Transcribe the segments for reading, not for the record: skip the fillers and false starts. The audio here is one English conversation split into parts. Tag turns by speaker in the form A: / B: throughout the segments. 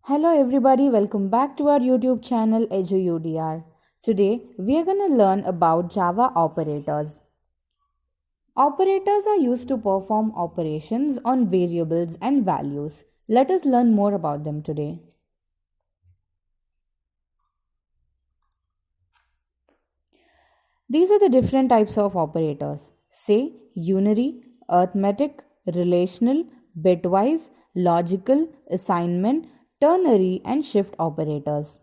A: Hello everybody, welcome back to our YouTube channel EduUDR. Today we are going to learn about Java operators. Operators are used to perform operations on variables and values. Let us learn more about them today. These are the different types of operators. Say unary, arithmetic, relational, bitwise, logical, assignment, ternary and shift operators.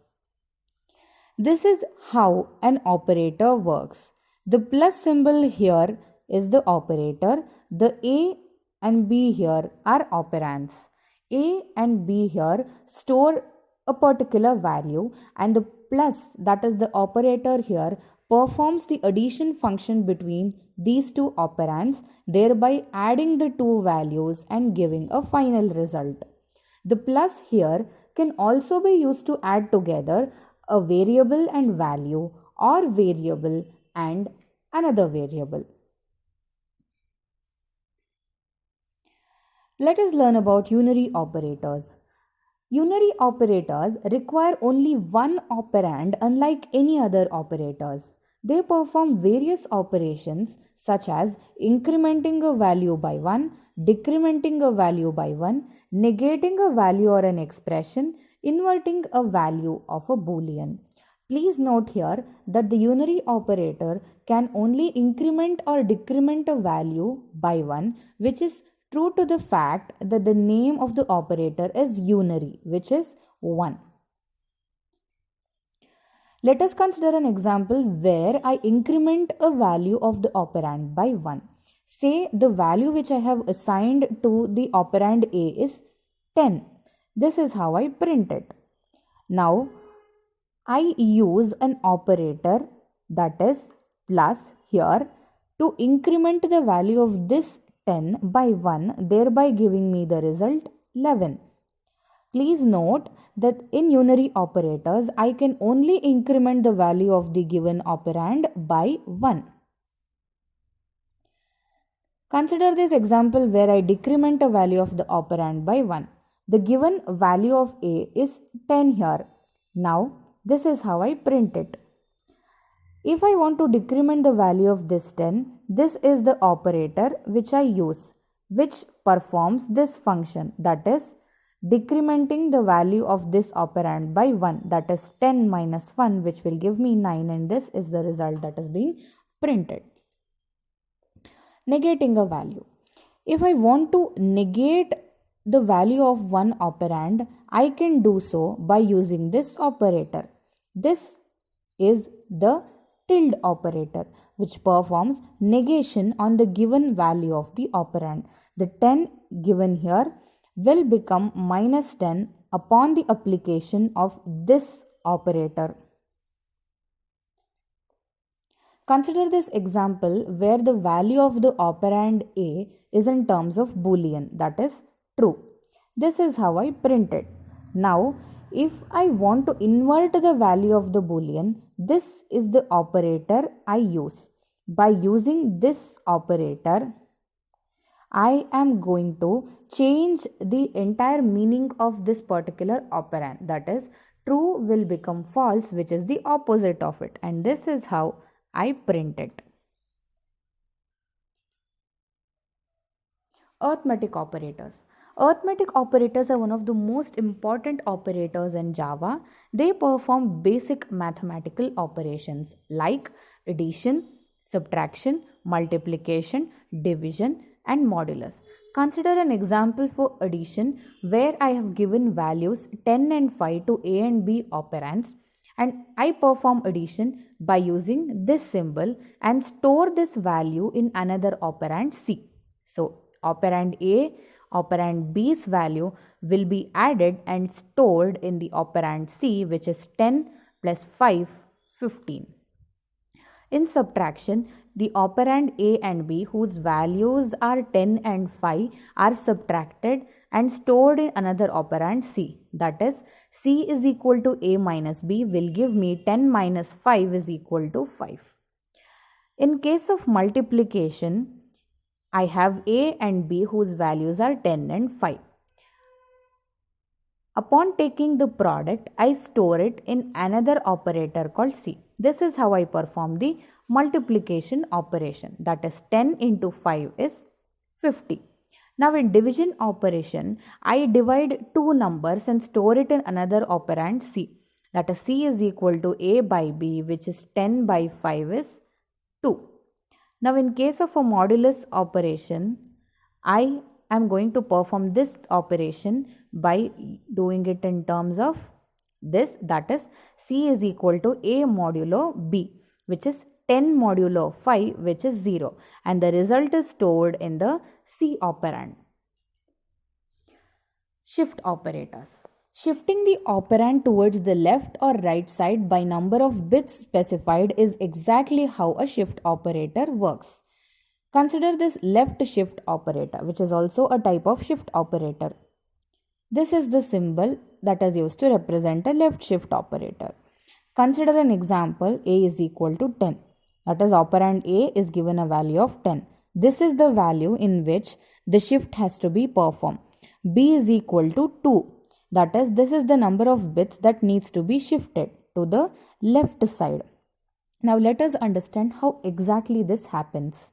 A: This is how an operator works. The plus symbol here is the operator. The A and B here are operands. A and B here store a particular value, and the plus, that is the operator here, performs the addition function between these two operands, thereby adding the two values and giving a final result. The plus here can also be used to add together a variable and value, or variable and another variable. Let us learn about unary operators. Unary operators require only one operand, unlike any other operators. They perform various operations such as incrementing a value by 1, decrementing a value by 1, negating a value or an expression, inverting a value of a boolean. Please note here that the unary operator can only increment or decrement a value by 1, which is true to the fact that the name of the operator is unary, which is 1. Let us consider an example where I increment a value of the operand by 1. Say the value which I have assigned to the operand A is 10. This is how I print it. Now, I use an operator, that is plus here, to increment the value of this 10 by 1, thereby giving me the result 11. Please note that in unary operators, I can only increment the value of the given operand by 1. Consider this example where I decrement a value of the operand by 1. The given value of A is 10 here. Now, this is how I print it. If I want to decrement the value of this 10, this is the operator which I use, which performs this function, that is decrementing the value of this operand by 1, that is 10 minus 1, which will give me 9, and this is the result that is being printed. Negating a value. If I want to negate the value of one operand, I can do so by using this operator. This is the tilde operator, which performs negation on the given value of the operand. The 10 given here will become minus 10 upon the application of this operator. Consider this example where the value of the operand A is in terms of boolean, that is true. This is how I print it. Now, if I want to invert the value of the boolean, this is the operator I use. By using this operator, I am going to change the entire meaning of this particular operand. That is, true will become false, which is the opposite of it. And this is how I print it. Arithmetic operators. Arithmetic operators are one of the most important operators in Java. They perform basic mathematical operations like addition, subtraction, multiplication, division, and modulus. Consider an example for addition where I have given values 10 and 5 to A and B operands, and I perform addition by using this symbol and store this value in another operand C. So, operand A, operand B's value will be added and stored in the operand C, which is 10 plus 5, 15. In subtraction, the operand A and B, whose values are 10 and 5, are subtracted and stored in another operand C. That is, C is equal to A minus B will give me 10 minus 5 is equal to 5. In case of multiplication, I have A and B whose values are 10 and 5. Upon taking the product, I store it in another operator called C. This is how I perform the multiplication operation. That is 10 into 5 is 50. Now in division operation, I divide two numbers and store it in another operand C. That is C is equal to A by B, which is 10 by 5 is 2. Now in case of a modulus operation, I am going to perform this operation by doing it in terms of this, that is C is equal to A modulo B, which is 10 modulo 5, which is 0, and the result is stored in the C operand. Shift operators. Shifting the operand towards the left or right side by number of bits specified is exactly how a shift operator works. Consider this left shift operator, which is also a type of shift operator. This is the symbol that is used to represent a left shift operator. Consider an example. A is equal to 10. That is, operand A is given a value of 10. This is the value in which the shift has to be performed. B is equal to 2. That is, this is the number of bits that needs to be shifted to the left side. Now let us understand how exactly this happens.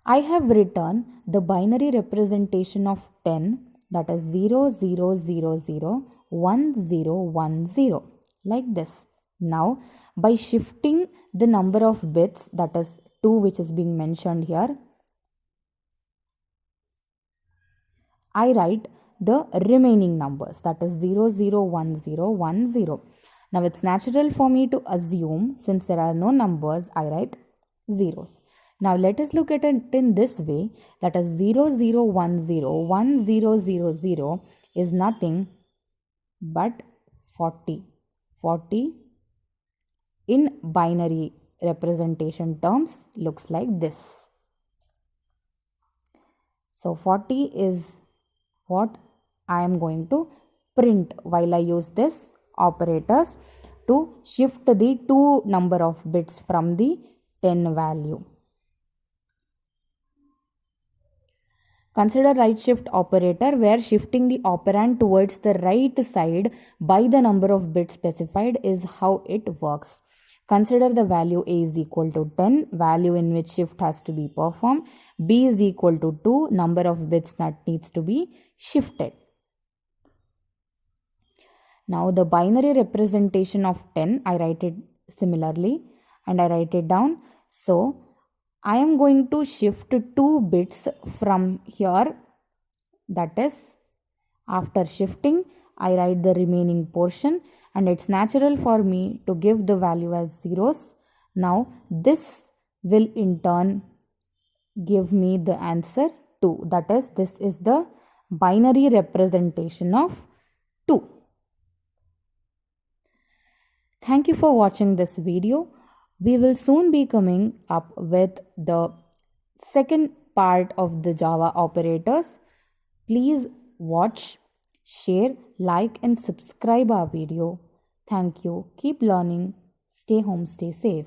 A: I have written the binary representation of 10, that is 0, 0, 0, 0, 1, 0, 1, 0, like this. Now, by shifting the number of bits, that is 2 which is being mentioned here, I write the remaining numbers, that is 0, 0, 1, 0, 1, 0. Now, it's natural for me to assume, since there are no numbers, I write zeros. Now let us look at it in this way, that is 0, 0, 1, 0, 1, 0, 0, 0 is nothing but 40. 40 in binary representation terms looks like this. So 40 is what I am going to print while I use this operators to shift the two number of bits from the 10 value. Consider right shift operator, where shifting the operand towards the right side by the number of bits specified is how it works. Consider the value A is equal to 10, value in which shift has to be performed. B is equal to 2, number of bits that needs to be shifted. Now the binary representation of 10, I write it similarly and I write it down. So I am going to shift 2 bits from here, that is, after shifting I write the remaining portion, and it's natural for me to give the value as zeros. Now this will in turn give me the answer 2, that is, this is the binary representation of 2. Thank you for watching this video. We will soon be coming up with the second part of the Java operators. Please watch, share, like and subscribe our video. Thank you. Keep learning. Stay home, stay safe.